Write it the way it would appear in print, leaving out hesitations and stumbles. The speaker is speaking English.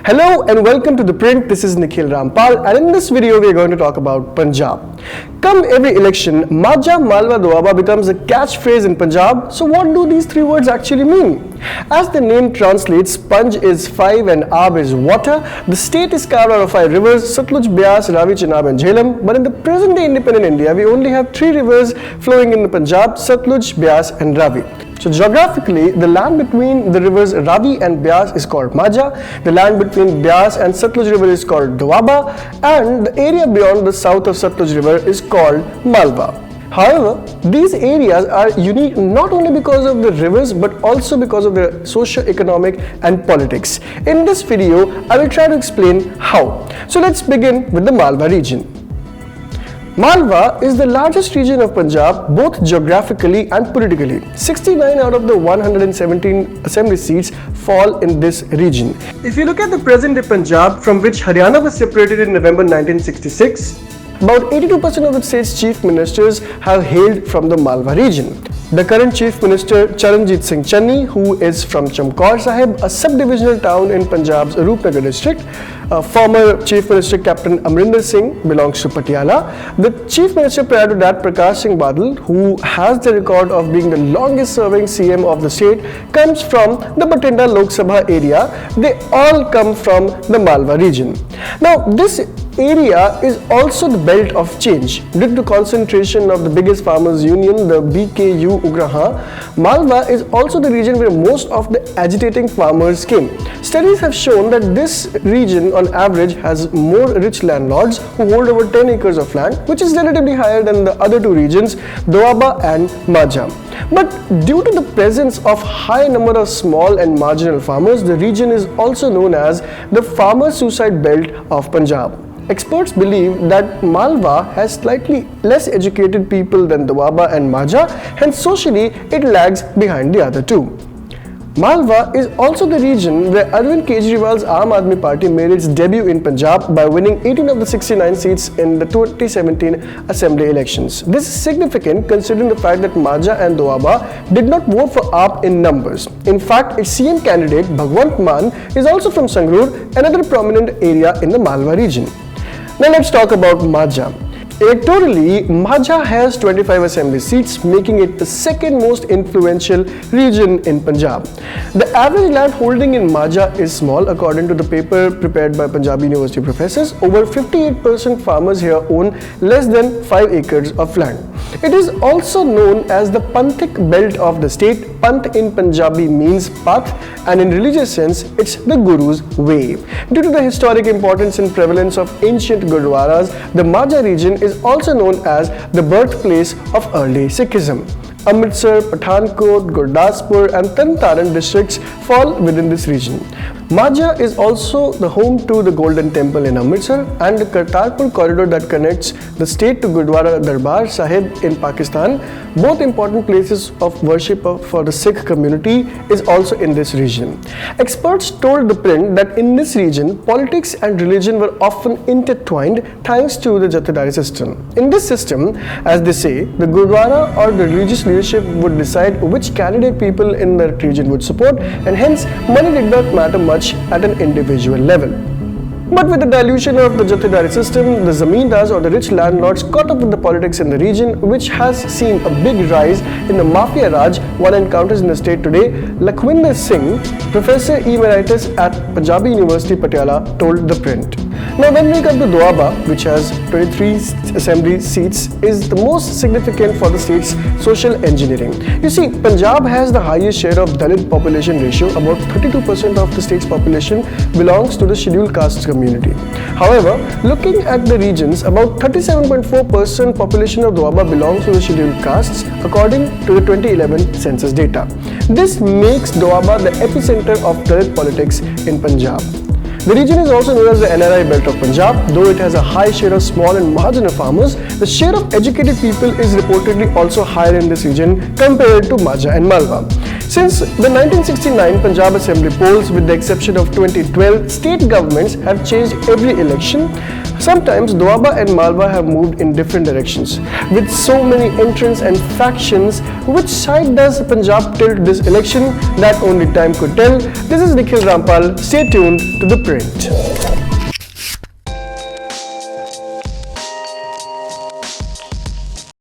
Hello and welcome to The Print. This is Nikhil Rampal, and in this video we are going to talk about Punjab. Come every election, Majha Malwa Doaba becomes a catchphrase in Punjab. So what do these three words actually mean? As the name translates, Panj is five and Ab is water. The state is carved out of five rivers: Satluj, Beas, Ravi, Chenab and Jhelum. But in the present-day independent India, we only have three rivers flowing in the Punjab: Satluj, Beas and Ravi. So geographically, the land between the rivers Ravi and Beas is called Majha, the land between Beas and Satluj river is called Doaba, and the area beyond the south of Satluj river is called Malwa. However, these areas are unique not only because of the rivers but also because of their socio-economic and politics. In this video, I will try to explain how. So let's begin with the Malwa region. Malwa is the largest region of Punjab both geographically and politically. 69 out of the 117 assembly seats fall in this region. If you look at the present-day Punjab, from which Haryana was separated in November 1966, about 82% of the state's chief ministers have hailed from the Malwa region. The current Chief Minister Charanjit Singh Channi, who is from Chamkaur Sahib, a sub-divisional town in Punjab's Roopnagar district. Former Chief Minister Captain Amrinder Singh belongs to Patiala. The Chief Minister prior to that, Prakash Singh Badal, who has the record of being the longest-serving CM of the state, comes from the Bathinda Lok Sabha area. They all come from the Malwa region. Now, this area is also the belt of change. Due to concentration of the biggest farmers union, the BKU Ugraha, Malwa is also the region where most of the agitating farmers came. Studies have shown that this region on average has more rich landlords who hold over 10 acres of land, which is relatively higher than the other two regions, Doaba and Majha. But due to the presence of high number of small and marginal farmers, the region is also known as the farmer suicide belt of Punjab. Experts believe that Malwa has slightly less educated people than Doaba and Majha, hence socially it lags behind the other two. Malwa is also the region where Arvind Kejriwal's Aam Aadmi Party made its debut in Punjab by winning 18 of the 69 seats in the 2017 assembly elections. This is significant considering the fact that Majha and Doaba did not vote for AAP in numbers. In fact, its CM candidate Bhagwant Mann is also from Sangrur, another prominent area in the Malwa region. Now let's talk about Majha. Electorally, Majha has 25 assembly seats, making it the second most influential region in Punjab. The average land holding in Majha is small. According to the paper prepared by Punjab University professors, over 58% farmers here own less than 5 acres of land. It is also known as the Panthic belt of the state. Panth in Punjabi means path, and in religious sense, it's the Guru's way. Due to the historic importance and prevalence of ancient Gurdwaras, the Majha region is also known as the birthplace of early Sikhism. Amritsar, Pathankot, Gurdaspur and Tarn districts fall within this region. Majha is also the home to the Golden Temple in Amritsar and the Kartarpur corridor that connects the state to Gurdwara Darbar Sahib in Pakistan. Both important places of worship for the Sikh community is also in this region. Experts told The Print that in this region, politics and religion were often intertwined thanks to the Jathedari system. In this system, as they say, the Gurdwara or the religious leadership would decide which candidate people in that region would support, and hence money did not matter much at an individual level. But with the dilution of the Jathedari system, the Zamindars or the rich landlords caught up with the politics in the region, which has seen a big rise in the Mafia Raj one encounters in the state today. Lakhwinder Singh, Professor Emeritus at Punjabi University Patiala, told The Print. Now when we come to Doaba, which has 23 assembly seats, is the most significant for the state's social engineering. You see, Punjab has the highest share of Dalit population ratio. About 32% of the state's population belongs to the scheduled castes community. However, looking at the regions, about 37.4% population of Doaba belongs to the scheduled castes according to the 2011 census data. This makes Doaba the epicenter of Dalit politics in Punjab. The region is also known as the NRI belt of Punjab. Though it has a high share of small and marginal farmers, the share of educated people is reportedly also higher in this region compared to Majha and Malwa. Since the 1969 Punjab Assembly polls, with the exception of 2012, state governments have changed every election. Sometimes Doaba and Malwa have moved in different directions. With so many entrants and factions, which side does Punjab tilt this election? That only time could tell. This is Nikhil Rampal. Stay tuned to The Print.